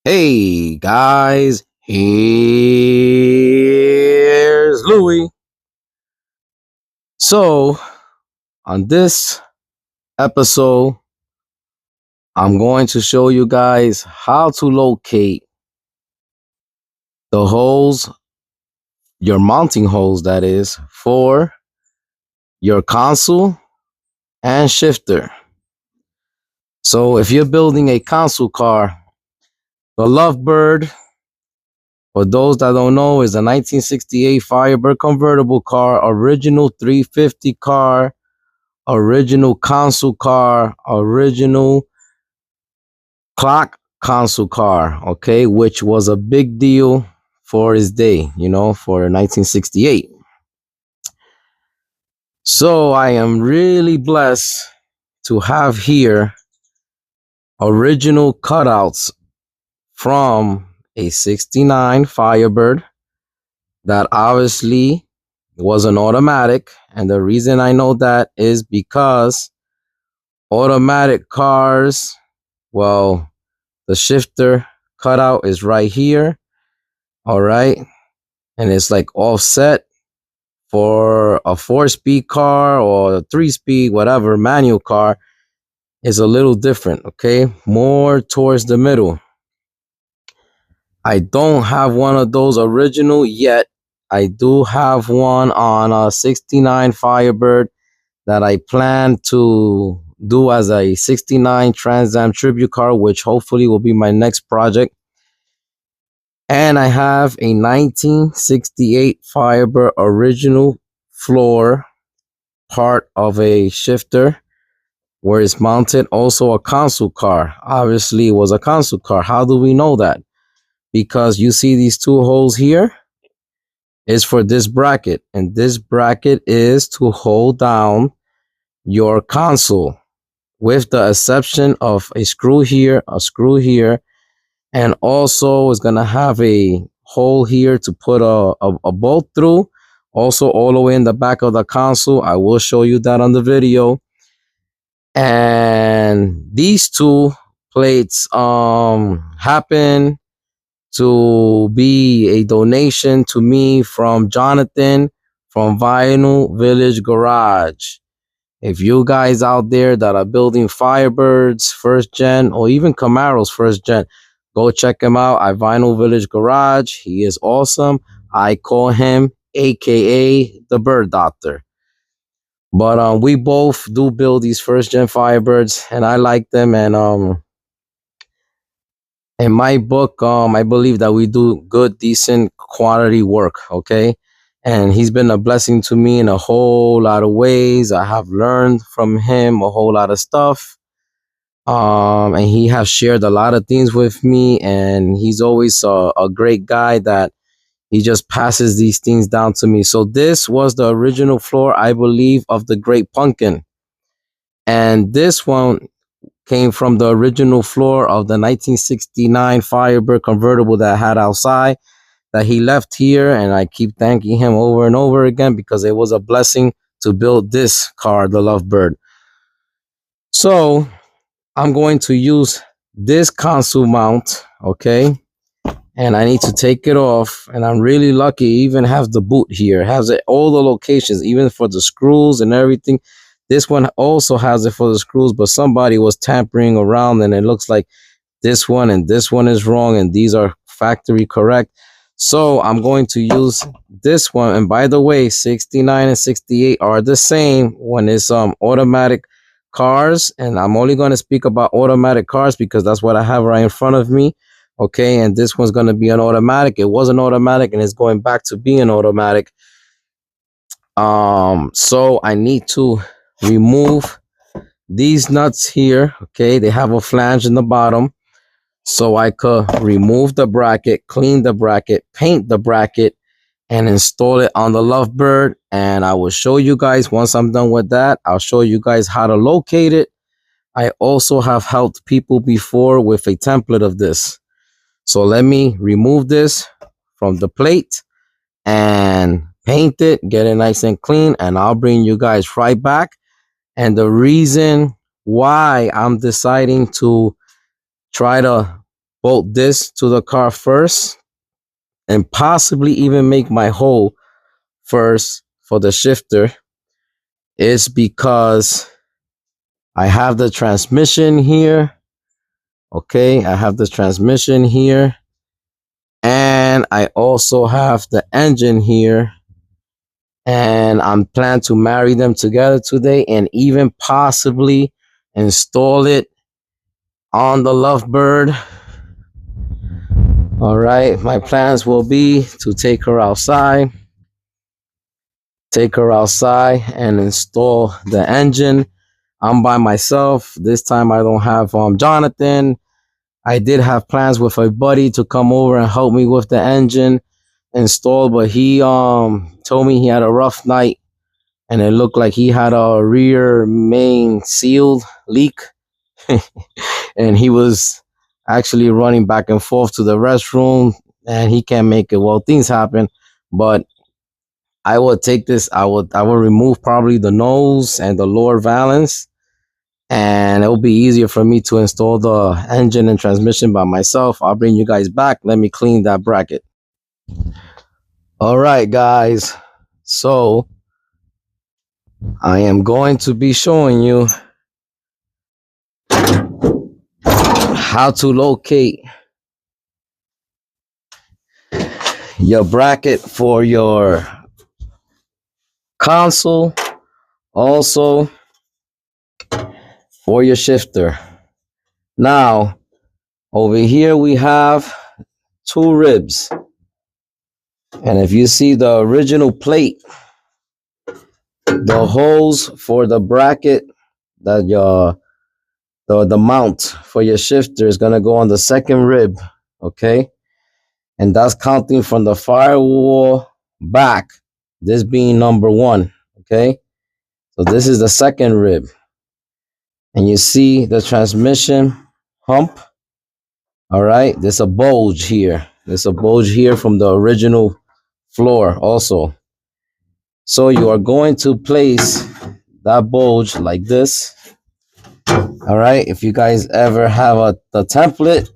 Hey guys, here's Louie. So, on this episode, I'm going to show you guys how to locate the holes, your mounting holes, that is, for your console and shifter. So, if you're building a console car, the Lovebird, for those that don't know, is a 1968 Firebird convertible car, original 350 car, original console car, original clock console car, okay, which was a big deal for his day, for 1968. So I am really blessed to have here original cutouts from a 69 Firebird that obviously was an automatic. And the reason I know that is because automatic cars, well, the shifter cutout is right here. All right. And it's like offset for a 4-speed car or a 3-speed, whatever, manual car is a little different. Okay. More towards the middle. I don't have one of those original yet. I do have one on a 69 Firebird that I plan to do as a 69 Trans Am tribute car, which hopefully will be my next project. And I have a 1968 Firebird original floor part of a shifter where it's mounted, also a console car. Obviously, it was a console car. How do we know that? Because you see these two holes here is for this bracket, and this bracket is to hold down your console, with the exception of a screw here, and also it's gonna have a hole here to put a bolt through, also all the way in the back of the console. I will show you that on the video. And these two plates happen to be a donation to me from Jonathan from Vinyl Village Garage. If you guys out there that are building Firebirds first gen or even Camaros first gen, go check him out at Vinyl Village Garage. He is awesome. I call him AKA the Bird Doctor. But we both do build these first gen Firebirds, and I like them. And in my book, I believe that we do good, decent, quality work. Okay. And he's been a blessing to me in a whole lot of ways. I have learned from him a whole lot of stuff. And he has shared a lot of things with me. And he's always a great guy that he just passes these things down to me. So this was the original floor, I believe, of the Great Pumpkin. And this one came from the original floor of the 1969 Firebird convertible that I had outside, that he left here. And I keep thanking him over and over again because it was a blessing to build this car, the Lovebird. So I'm going to use this console mount, okay? And I need to take it off. And I'm really lucky. It even has the boot here. It has it, all the locations, even for the screws and everything. This one also has it for the screws, but somebody was tampering around and it looks like this one and this one is wrong, and these are factory correct. So I'm going to use this one. And by the way, 69 and 68 are the same when it's automatic cars. And I'm only going to speak about automatic cars because that's what I have right in front of me. Okay, and this one's going to be an automatic. It was an automatic and it's going back to being automatic. So I need to remove these nuts here. Okay, they have a flange in the bottom, so I could remove the bracket, clean the bracket, paint the bracket, and install it on the Lovebird. And I will show you guys once I'm done with that. I'll show you guys how to locate it. I also have helped people before with a template of this. So let me remove this from the plate and paint it, get it nice and clean, and I'll bring you guys right back. And the reason why I'm deciding to try to bolt this to the car first and possibly even make my hole first for the shifter is because I have the transmission here. Okay, I have the transmission here, and I also have the engine here, and I'm planning to marry them together today and even possibly install it on the Lovebird. All right, my plans will be to take her outside and install the engine. I'm by myself this time. I don't have Jonathan. I did have plans with a buddy to come over and help me with the engine install, but he told me he had a rough night and it looked like he had a rear main seal leak. And he was actually running back and forth to the restroom and he can't make it. Well, things happen, but I will take this. I will remove probably the nose and the lower valance, and it will be easier for me to install the engine and transmission by myself. I'll bring you guys back. Let me clean that bracket. All right, guys. So I am going to be showing you how to locate your bracket for your console, also for your shifter. Now, over here we have two ribs. And if you see the original plate, the holes for the bracket that the mount for your shifter is gonna go on the second rib, okay? And that's counting from the firewall back, this being number one, okay? So this is the second rib. And you see the transmission hump, all right? There's a bulge here. There's a bulge here from the original floor also. So you are going to place that bulge like this. All right, if you guys ever have the template,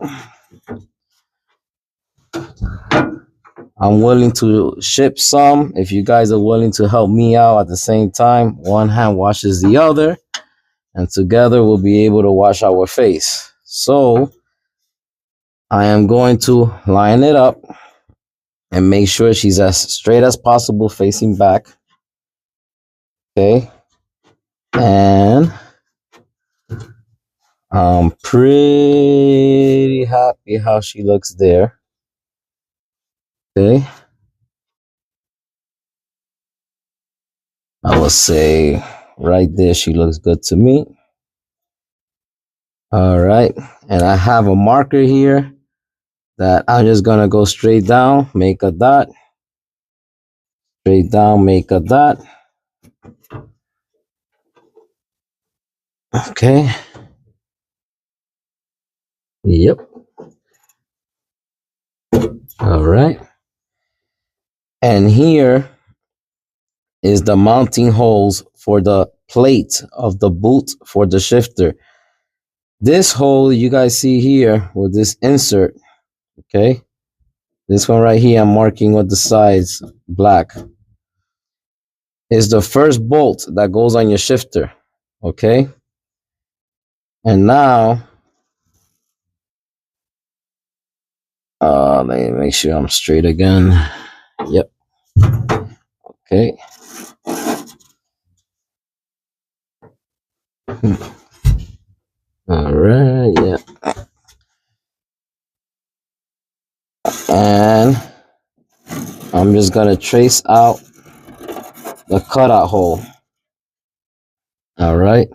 I'm willing to ship some. If you guys are willing to help me out at the same time, one hand washes the other, and together we'll be able to wash our face. So I am going to line it up and make sure she's as straight as possible facing back. Okay, and I'm pretty happy how she looks there. Okay, I will say right there she looks good to me. All right, and I have a marker here that I'm just gonna go straight down, make a dot, straight down, make a dot. Okay, yep. All right, and here is the mounting holes for the plate of the boot for the shifter. This hole you guys see here with this insert, okay, this one right here I'm marking with the sides black, is the first bolt that goes on your shifter, okay? And now let me make sure I'm straight again. Yep. Okay. All right, yeah. And I'm just gonna trace out the cutout hole. All right.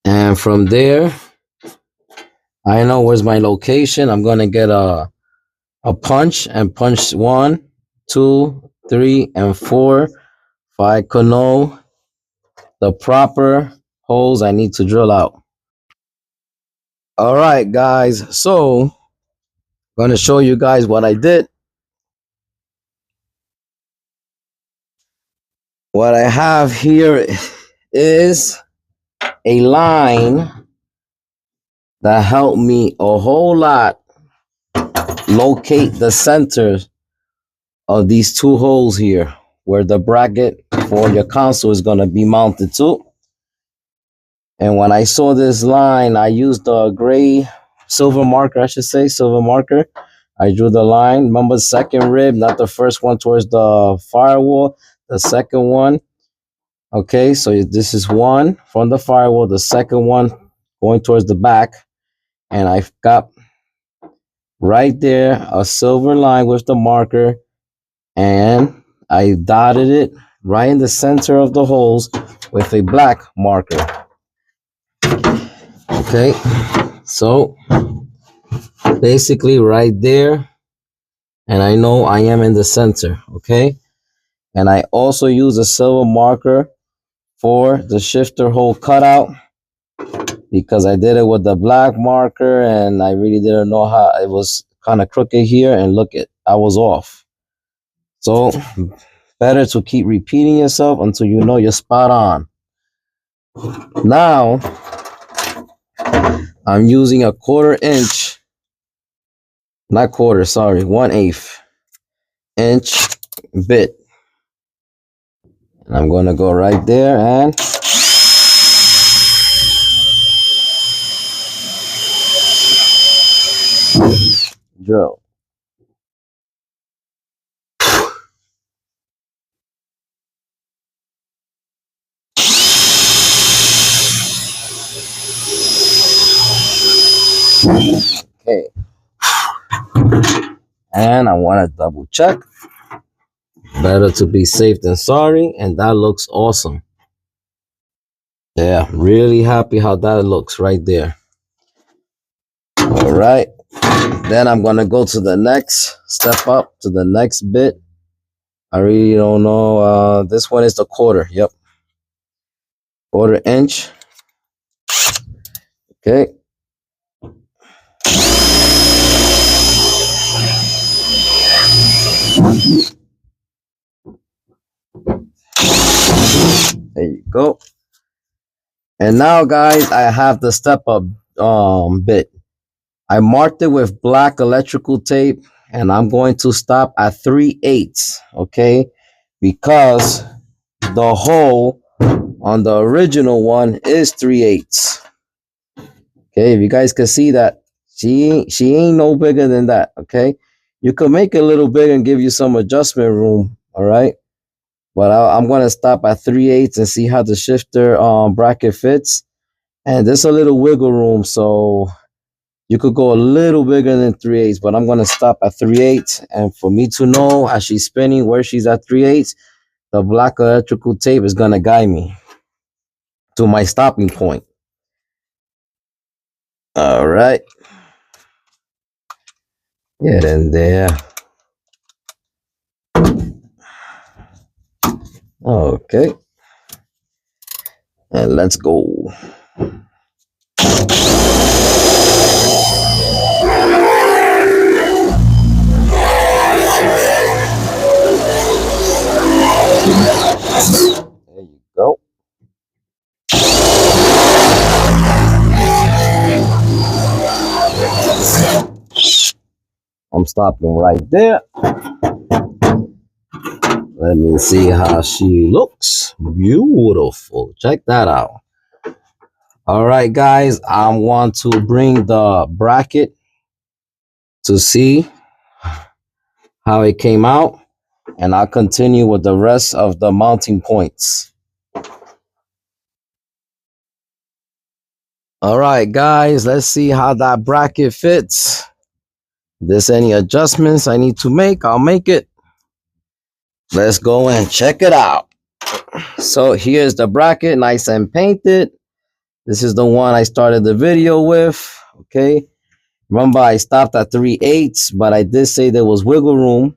And from there, I know where's my location. I'm gonna get a punch and punch 1, 2, 3, and 4. If I could know the proper holes I need to drill out. All right, guys. So I'm gonna show you guys what I did. What I have here is a line that helped me a whole lot locate the center of these two holes here where the bracket for your console is going to be mounted to. And when I saw this line, I used the gray silver marker, I should say, silver marker. I drew the line. Remember the second rib, not the first one towards the firewall, the second one. Okay, so this is one from the firewall, the second one going towards the back. And I've got right there a silver line with the marker, and I dotted it right in the center of the holes with a black marker. Okay, so basically right there, and I know I am in the center. Okay, and I also use a silver marker for the shifter hole cutout because I did it with the black marker and I really didn't know how it was kind of crooked here, and look it, I was off. So better to keep repeating yourself until you know you're spot on. Now I'm using a 1/4 inch, not quarter, sorry, 1/8 inch bit. And I'm going to go right there and drill. Okay. And I want to double check. Better to be safe than sorry. And that looks awesome. Yeah, really happy how that looks right there. All right. Then I'm going to go to the next, step up to the next bit. I really don't know. This one is the 1/4. Yep. 1/4 inch. Okay. There you go. And now, guys, I have the step up bit. I marked it with black electrical tape, and I'm going to stop at 3/8. Okay, because the hole on the original one is 3/8. Okay, if you guys can see that, she ain't no bigger than that. Okay, you could make it a little bigger and give you some adjustment room. All right, but I'm going to stop at 3/8 and see how the shifter bracket fits. And there's a little wiggle room, so you could go a little bigger than 3/8, but I'm going to stop at 3/8. And for me to know as she's spinning where she's at 3/8, the black electrical tape is going to guide me to my stopping point. All right. Get in there. Okay. And let's go. There you go. I'm stopping right there. Let me see how she looks. Beautiful. Check that out. All right, guys. I want to bring the bracket to see how it came out, and I'll continue with the rest of the mounting points. All right, guys, let's see how that bracket fits. If there's any adjustments I need to make, I'll make it. Let's go and check it out. So here's the bracket, nice and painted. This is the one I started the video with. Okay, remember I stopped at 3/8, but I did say there was wiggle room.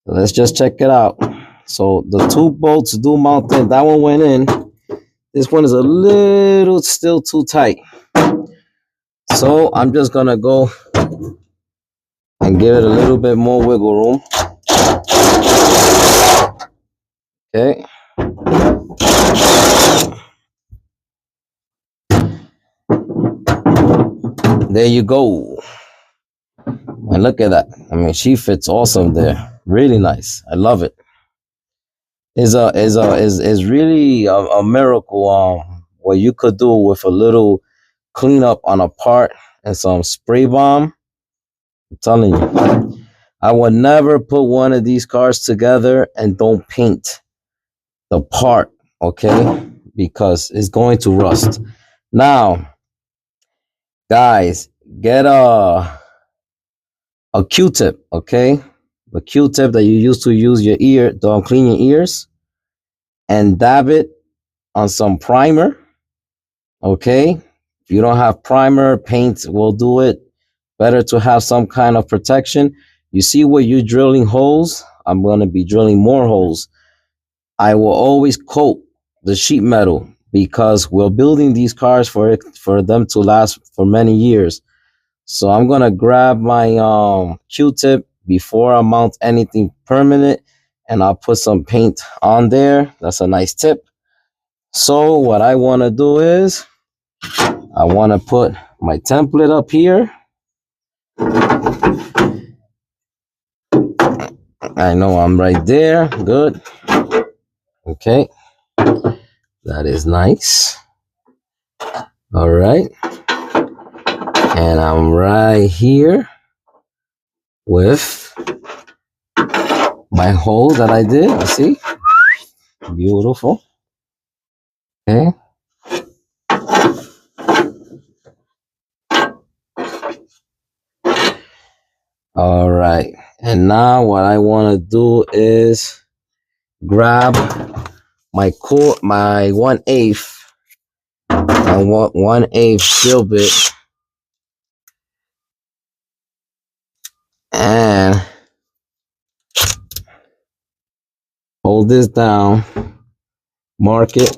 So let's just check it out. So the two bolts do mount in. That one went in. This one is a little still too tight. So I'm just gonna go and give it a little bit more wiggle room. Okay. there you go. And look at that. I mean, she fits awesome there. Really nice. I love it. Is really a miracle. What you could do with a little cleanup on a part and some spray bomb. I'm telling you, I would never put one of these cars together and don't paint the part, okay? Because it's going to rust. Now, guys, get a Q-tip, okay? The Q-tip that you used to use your ear, don't clean your ears, and dab it on some primer, okay? If you don't have primer, paint will do it. Better to have some kind of protection. You see where you're drilling holes? I'm going to be drilling more holes. I will always coat the sheet metal because we're building these cars for them to last for many years. So I'm going to grab my Q-tip before I mount anything permanent, and I'll put some paint on there. That's a nice tip. So what I want to do is I want to put my template up here. I know I'm right there. Good. Okay. That is nice. All right. And I'm right here with my hole that I did. See? Beautiful. Okay. All right. And now what I want to do is grab my 1/8 and 1/8 steel bit and hold this down, mark it,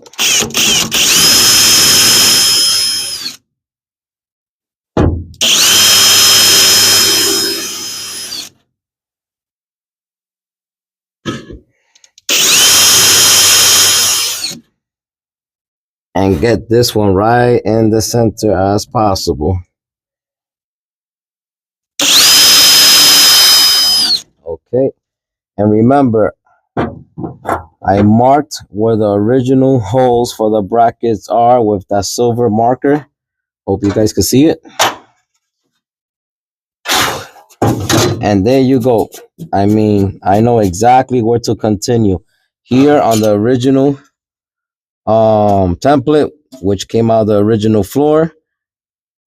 and get this one right in the center as possible. Okay. And remember, I marked where the original holes for the brackets are with that silver marker. Hope you guys can see it. And there you go. I mean, I know exactly where to continue. Here on the original template, which came out of the original floor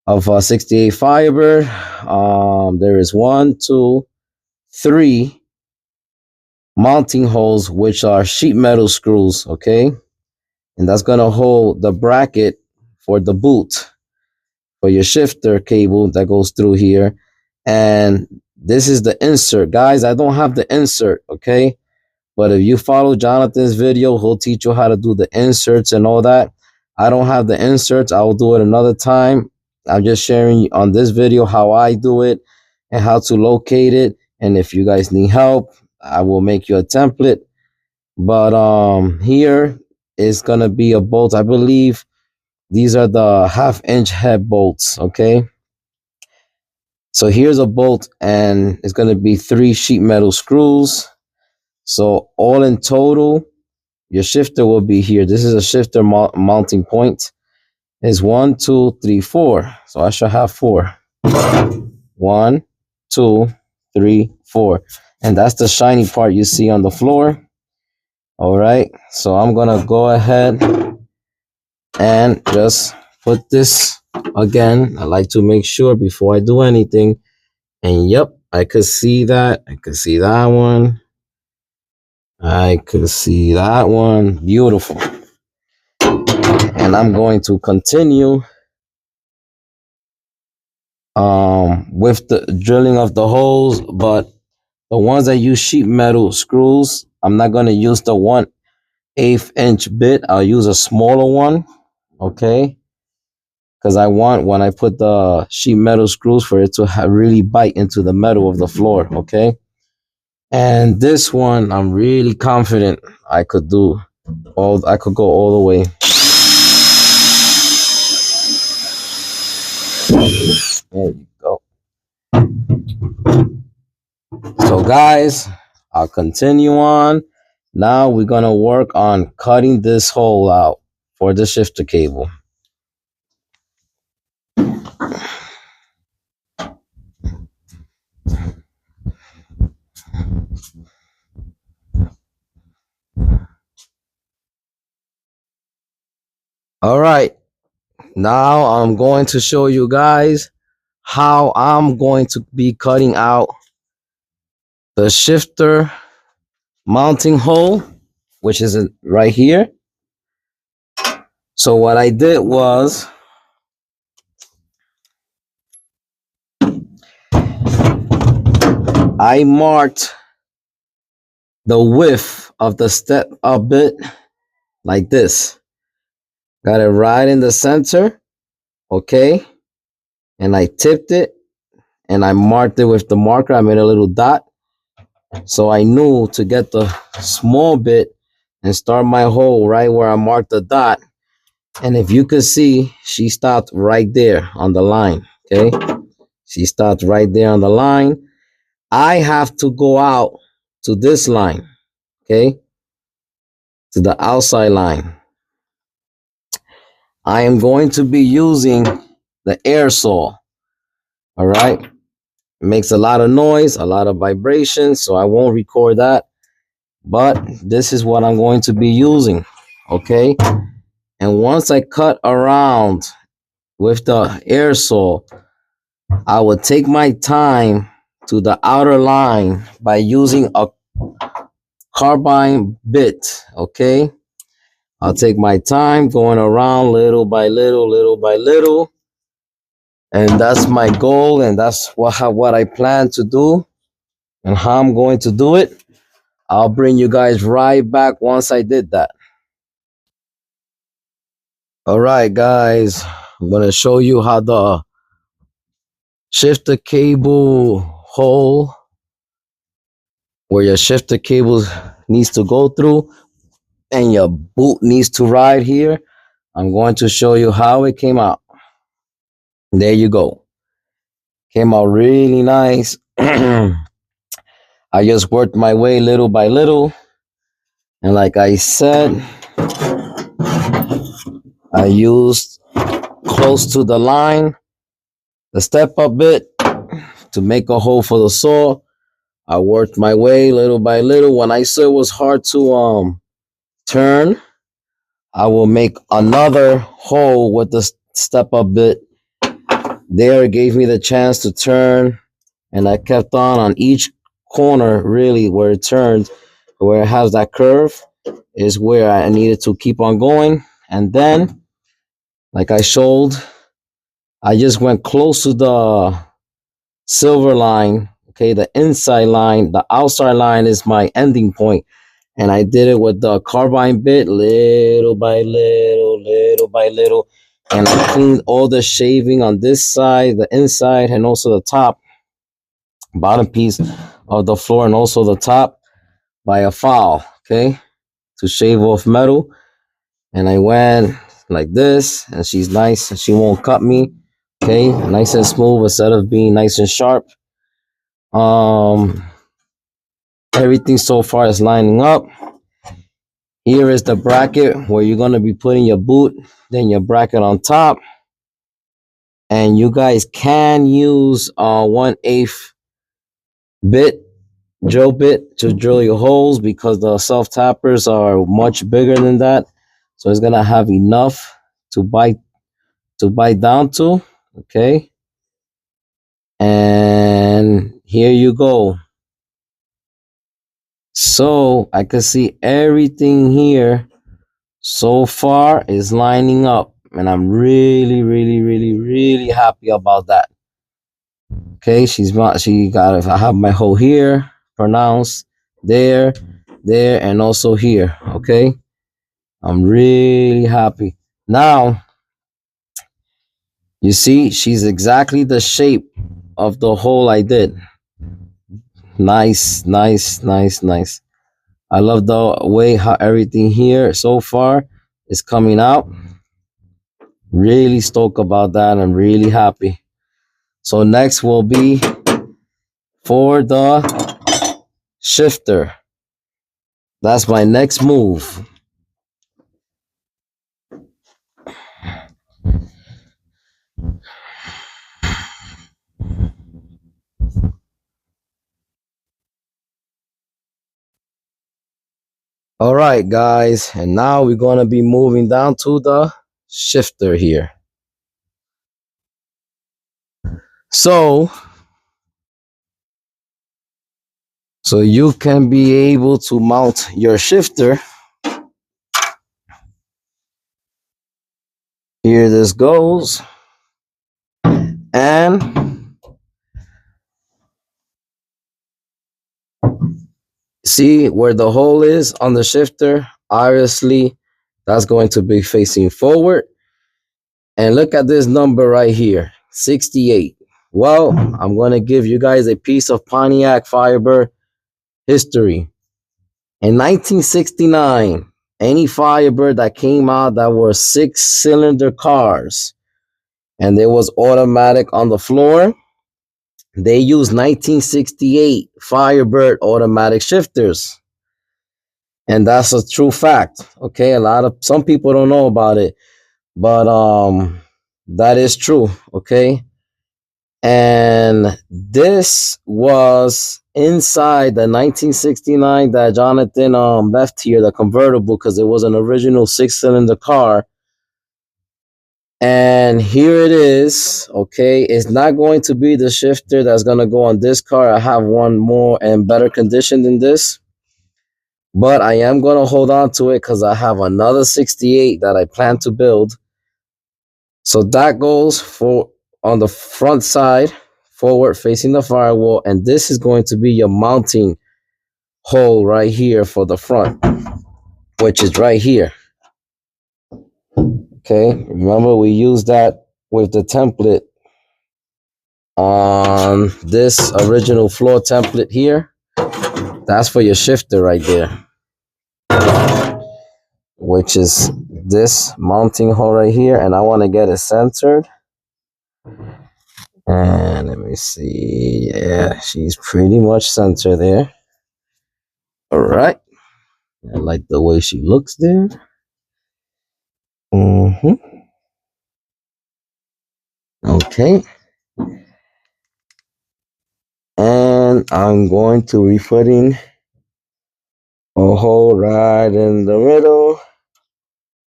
of a 68 Firebird, there is 1, 2, 3 mounting holes, which are sheet metal screws, okay? And that's gonna hold the bracket for the boot, for your shifter cable that goes through here. And this is the insert. Guys, I don't have the insert, okay? But if you follow Jonathan's video, he'll teach you how to do the inserts and all that. I don't have the inserts. I will do it another time. I'm just sharing on this video how I do it and how to locate it. And if you guys need help, I will make you a template. But here is gonna be a bolt. I believe these are the 1/2-inch head bolts, okay? So here's a bolt, and it's gonna be 3 sheet metal screws. So all in total, your shifter will be here. This is a shifter mounting point. Is 1, 2, 3, 4. So I should have 4. 1, 2, 3, 4. And that's the shiny part you see on the floor. All right. So I'm going to go ahead and just put this again. I like to make sure before I do anything. And yep, I could see that. I could see that one. I could see that one. Beautiful. And I'm going to continue with the drilling of the holes, but the ones that use sheet metal screws, I'm not going to use the 1/8 inch bit. I'll use a smaller one, okay? Because I want, when I put the sheet metal screws, for it to really bite into the metal of the floor, okay? And this one, I'm really confident I could do I could go all the way. There you go. So guys, I'll continue on. Now we're gonna work on cutting this hole out for the shifter cable. All right, now I'm going to show you guys how I'm going to be cutting out the shifter mounting hole, which is right here. So what I did was I marked the width of the step a bit like this. Got it right in the center, okay? And I tipped it and I marked it with the marker. I made a little dot. So I knew to get the small bit and start my hole right where I marked the dot. And if you could see, she stopped right there on the line, okay? She stopped right there on the line. I have to go out to this line, okay? To the outside line. I am going to be using the air saw, all right? It makes a lot of noise, a lot of vibration, so I won't record that. But this is what I'm going to be using, okay? And once I cut around with the air saw, I will take my time to the outer line by using a carbine bit, okay? I'll take my time going around little by little, little by little. And that's my goal, and that's what I plan to do and how I'm going to do it. I'll bring you guys right back once I did that. All right, guys, I'm going to show you how the shifter cable hole where your shifter cable needs to go through and your boot needs to ride here. I'm going to show you how it came out. There you go. Came out really nice. I just worked my way little by little. And like I said, I used close to the line, the step up bit to make a hole for the saw. I worked my way little by little. When I saw it was hard to turn, I will make another hole with the step up bit. There it gave me the chance to turn, and I kept on each corner really where it turned, where it has that curve is where I needed to keep on going. And then, like I showed, I just went close to the silver line, okay, the inside line. The outside line is my ending point. And I did it with the carbine bit, little by little, little by little. And I cleaned all the shaving on this side, the inside, and also the top, bottom piece of the floor, and also the top by a file, okay, to shave off metal. And I went like this, and she's nice, and she won't cut me, okay, nice and smooth instead of being nice and sharp. Everything so far is lining up. Here is the bracket where you're going to be putting your boot, then your bracket on top. And you guys can use 1/8 bit, drill bit to drill your holes because the self tappers are much bigger than that. So it's going to have enough to bite down to, okay? And here you go. So I can see everything here so far is lining up, and I'm really, really, really, really happy about that. Okay, she got. I have my hole here, pronounced there, there, and also here. Okay, I'm really happy. Now, you see, she's exactly the shape of the hole I did. Nice, nice, nice, nice. I love the way how everything here so far is coming out. Really stoked about that. I'm really happy. So next will be for the shifter. That's my next move. All right, guys, and now we're going to be moving down to the shifter here. So you can be able to mount your shifter. Here this goes. And see where the hole is on the shifter? Obviously, that's going to be facing forward. And look at this number right here, 68. Well, I'm going to give you guys a piece of Pontiac Firebird history. In 1969, any Firebird that came out that were 6-cylinder cars and there was automatic on the floor, they used 1968 Firebird automatic shifters. And that's a true fact. Okay, some people don't know about it, but that is true. Okay. And this was inside the 1969 that Jonathan left here, the convertible, because it was an original 6-cylinder car. And here it is. Okay, it's not going to be the shifter that's going to go on this car. I have one more and better condition than this, but I am going to hold on to it because I have another 68 that I plan to build. So that goes for on the front side, forward facing the firewall, and this is going to be your mounting hole right here for the front, which is right here. Okay, remember we used that with the template on this original floor template here. That's for your shifter right there, which is this mounting hole right here, and I want to get it centered. And let me see. Yeah, she's pretty much centered there. All right. I like the way she looks there. Okay. And I'm going to be putting a hole right in the middle,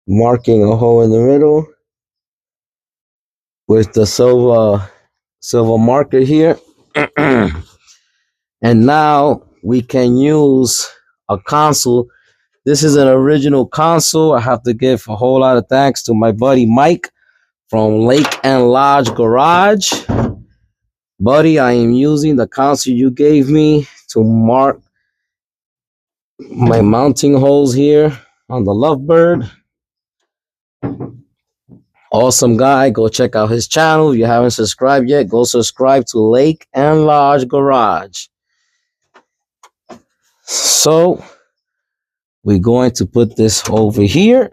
marking a hole in the middle with the silver marker here. And now we can use a console. This is an original console. I have to give a whole lot of thanks to my buddy Mike from Lake and Lodge Garage. Buddy, I am using the console you gave me to mark my mounting holes here on the Lovebird. Awesome guy. Go check out his channel. If you haven't subscribed yet, go subscribe to Lake and Lodge Garage. So we're going to put this over here.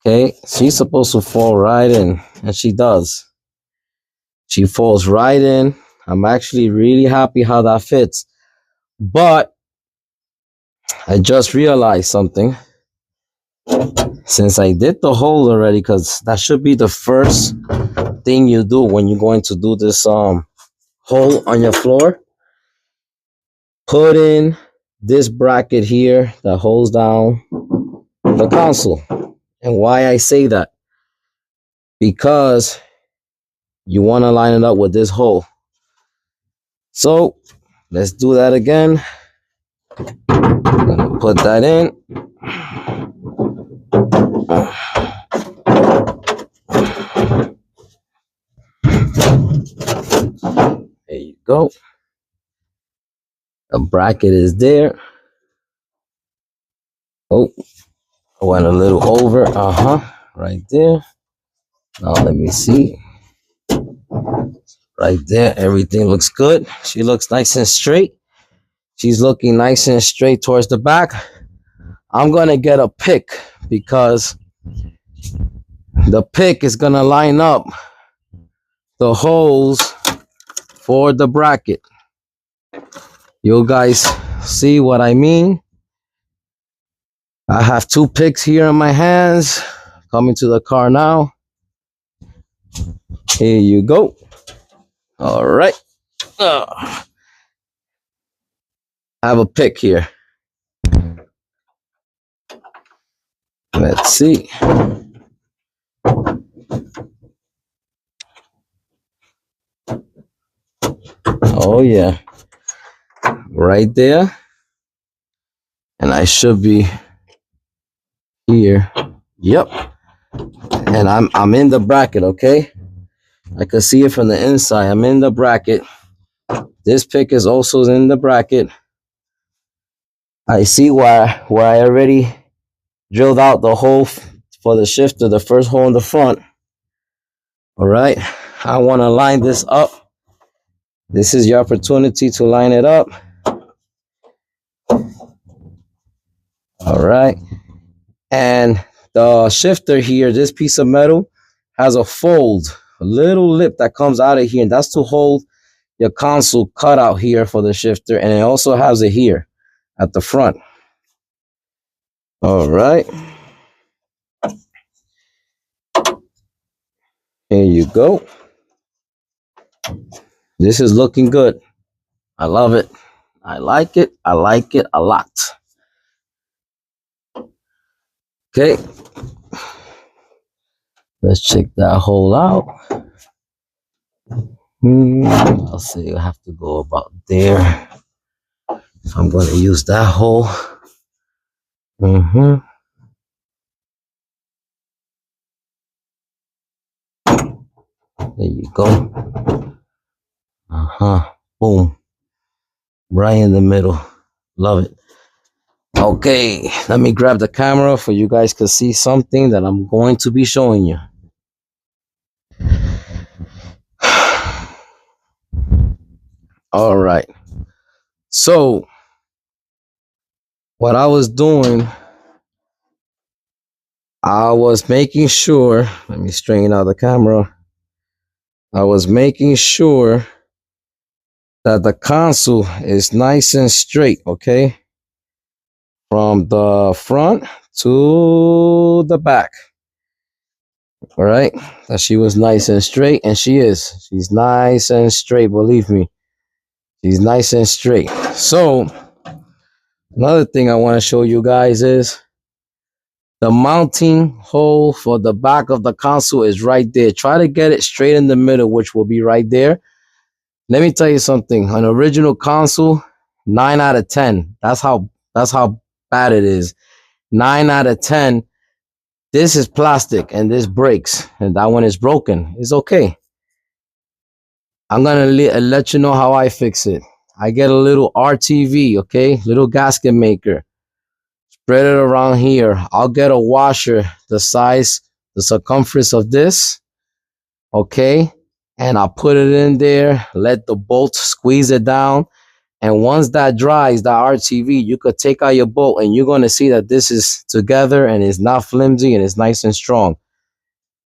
Okay, she's supposed to fall right in, and she does. She falls right in. I'm actually really happy how that fits. But I just realized something. Since I did the hole already, because that should be the first thing you do when you're going to do this hole on your floor. Put in this bracket here that holds down the console. And why I say that? Because you want to line it up with this hole. So let's do that again. I'm gonna put that in. There you go. The bracket is there. Oh, I went a little over. Right there. Now let me see. Right there, everything looks good. She looks nice and straight. She's looking nice and straight towards the back. I'm gonna get a pick because the pick is gonna line up the holes for the bracket. You guys see what I mean? I have two picks here in my hands. Coming to the car now. Here you go. All right. I have a pick here. Let's see. Oh yeah. Right there. And I should be here. Yep. And I'm in the bracket, okay? I can see it from the inside. I'm in the bracket. This pick is also in the bracket. I see where I already drilled out the hole for the shifter, the first hole in the front. All right. I want to line this up. This is your opportunity to line it up. All right. And the shifter here, this piece of metal, has a fold, a little lip that comes out of here, and that's to hold your console cut out here for the shifter, and it also has it here at the front. All right. Here you go. This is looking good. I love it. I like it. I like it a lot. Okay. Let's check that hole out. I'll see. I have to go about there. If I'm going to use that hole. There you go. Boom. Right in the middle. Love it. Okay, let me grab the camera for you guys to see something that I'm going to be showing you. All right. So, what I was doing, I was making sure, let me straighten out the camera. I was making sure that the console is nice and straight, okay? From the front to the back. All right, that she was nice and straight, and she is. She's nice and straight, believe me. She's nice and straight. So, another thing I want to show you guys is the mounting hole for the back of the console is right there. Try to get it straight in the middle, which will be right there. Let me tell you something. An original console, 9 out of 10. That's how bad it is. 9 out of 10. This is plastic and this breaks, and that one is broken. It's okay. I'm gonna let you know how I fix it. I get a little RTV, okay, little gasket maker. Spread it around here. I'll get a washer the size, the circumference of this, okay, and I'll put it in there. Let the bolt squeeze it down, and once that dries, that RTV, you could take out your bolt, and you're gonna see that this is together and it's not flimsy and it's nice and strong.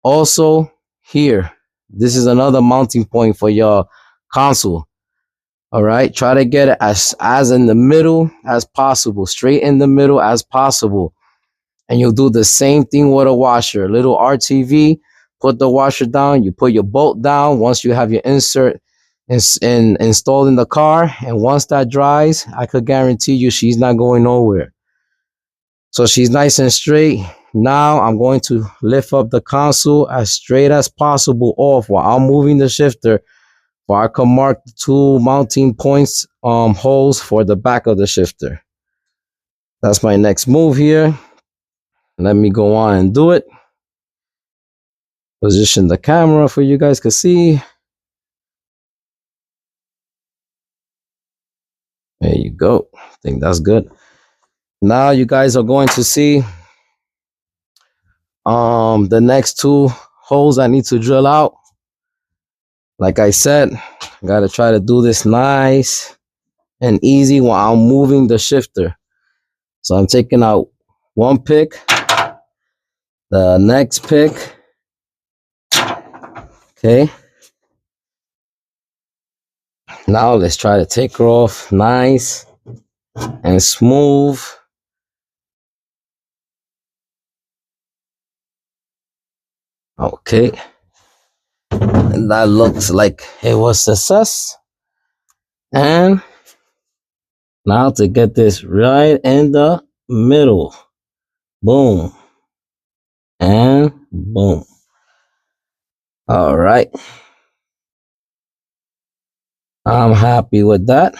Also, here, this is another mounting point for your console. All right, try to get it as in the middle as possible, straight in the middle as possible. And you'll do the same thing with a washer. Little RTV, put the washer down, you put your bolt down once you have your insert installed in the car. And once that dries, I could guarantee you she's not going nowhere. So she's nice and straight. Now I'm going to lift up the console as straight as possible off while I'm moving the shifter, where I can mark the two mounting points, holes for the back of the shifter. That's my next move here. Let me go on and do it. Position the camera for you guys to see. There you go. I think that's good. Now you guys are going to see the next two holes I need to drill out. Like I said, I gotta try to do this nice and easy while I'm moving the shifter. So I'm taking out one pick, the next pick, Okay. Now let's try to take her off nice and smooth. Okay. And that looks like it was success. And now to get this right in the middle. Boom. And boom. All right. I'm happy with that.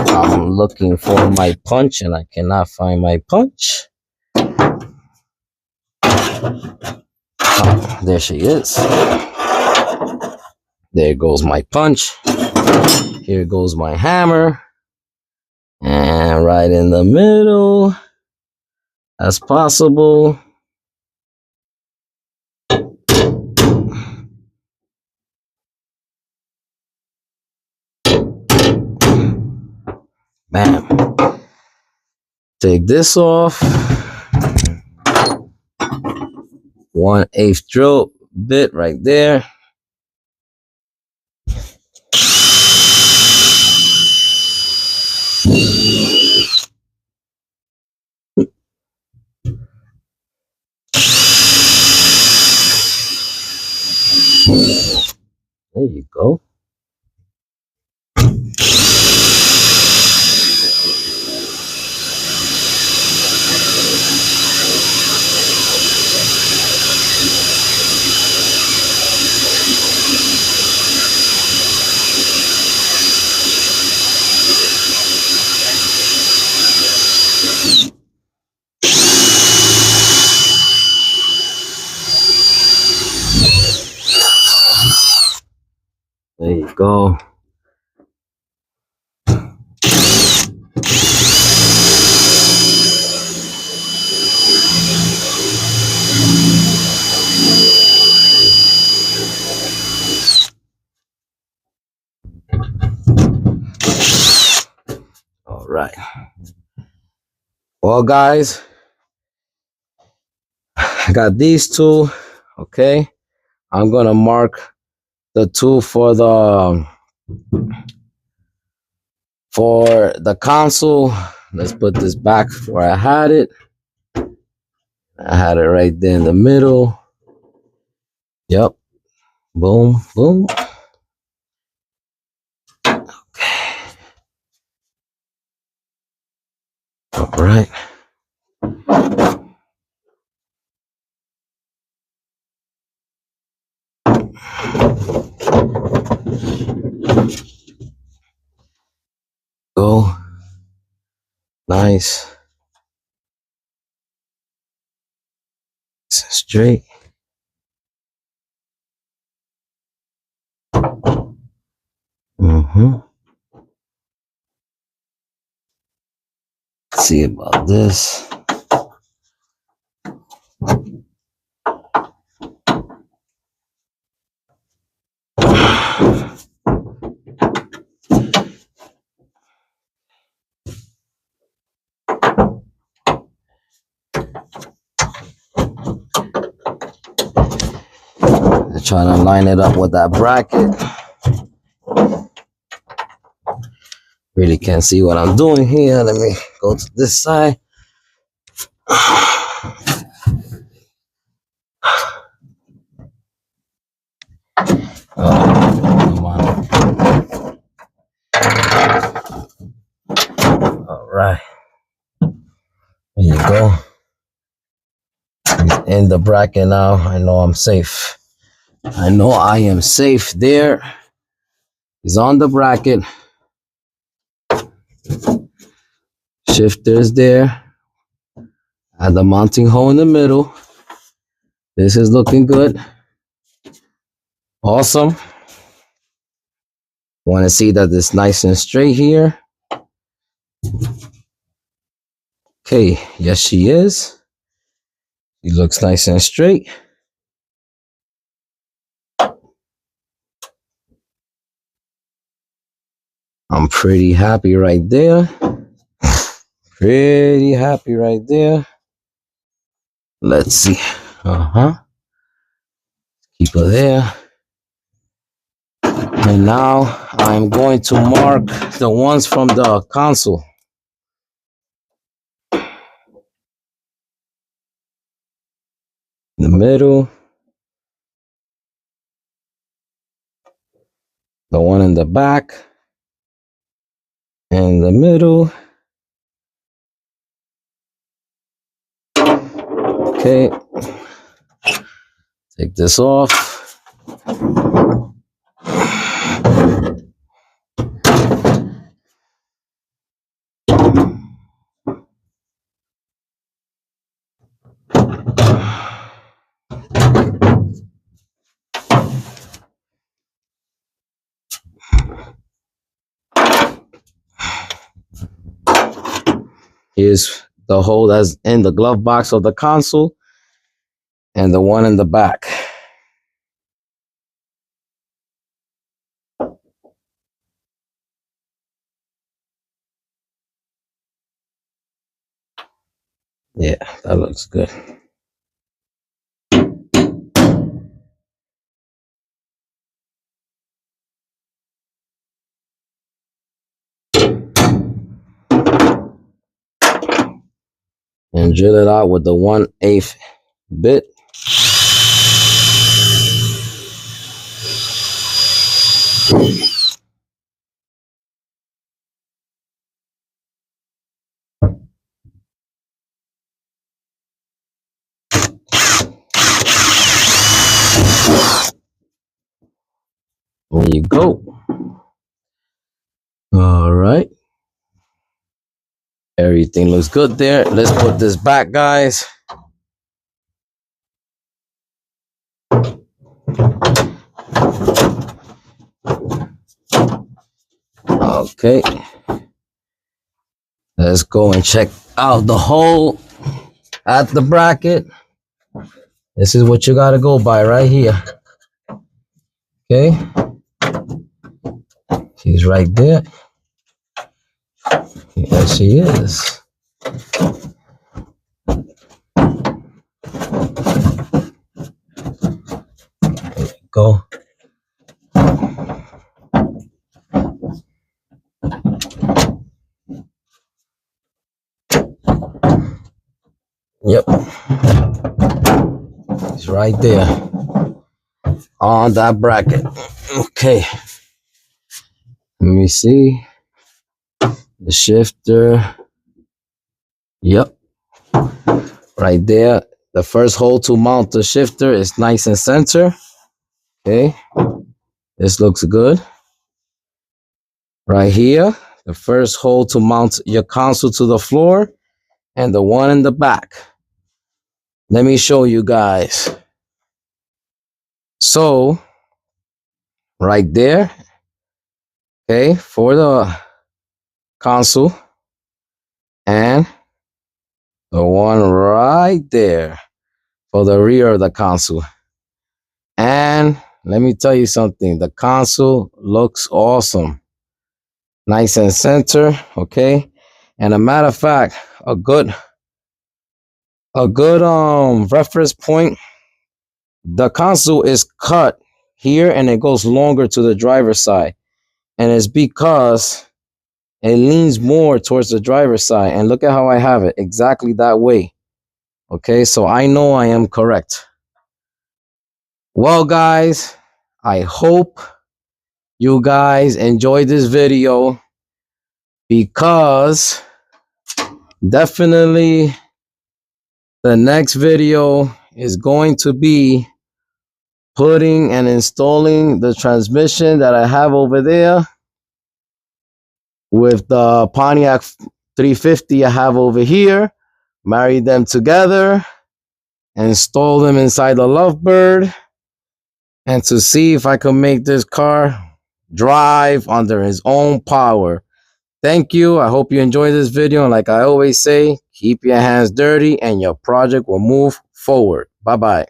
I'm looking for my punch and I cannot find my punch. Oh, there she is. There goes my punch. Here goes my hammer. And right in the middle as possible. Bam. Take this off. 1/8 drill bit right there. There you go. There you go. All right. Well, guys, I got these two. Okay. I'm going to mark the two for the console. Let's put this back where I had it. I had it right there in the middle. Yep. Boom, boom. Okay. All right. Go. Nice. Straight. Mm-hmm. See about this. Trying to line it up with that bracket. Really can't see what I'm doing here. Let me go to this side. Come on. All right. There you go. In the bracket now. I know I'm safe. I know I am safe there. He's on the bracket. Shifter's there. And the mounting hole in the middle. This is looking good. Awesome. Want to see that it's nice and straight here. Okay, yes she is. She looks nice and straight. I'm pretty happy right there. Pretty happy right there. Let's see. Keep it there. And now I'm going to mark the ones from the console. In the middle. The one in the back. In the middle. Okay. Take this off. Here's the hole that's in the glove box of the console and the one in the back. Yeah, that looks good. And drill it out with the 1/8 bit. There you go. All right. Everything looks good there. Let's put this back, guys. Okay. Let's go and check out the hole at the bracket. This is what you got to go by right here. Okay. She's right there. There she is. There you go. Yep. It's right there on that bracket. Okay. Let me see. The shifter. Yep. Right there. The first hole to mount the shifter is nice and center. Okay. This looks good. Right here. The first hole to mount your console to the floor. And the one in the back. Let me show you guys. So, right there. Okay. For the console. And the one right there for the rear of the console. And let me tell you something. The console looks awesome. Nice and center, okay? And a matter of fact, a good reference point. The console is cut here and it goes longer to the driver's side. And it's because it leans more towards the driver's side. And look at how I have it exactly that way. Okay, so I know I am correct. Well, guys, I hope you guys enjoyed this video, because definitely the next video is going to be putting and installing the transmission that I have over there with the Pontiac 350 I have over here. Marry them together, install them inside the Lovebird, and to see if I can make this car drive under his own power. Thank you. I hope you enjoyed this video. And like I always say, keep your hands dirty and your project will move forward. Bye-bye.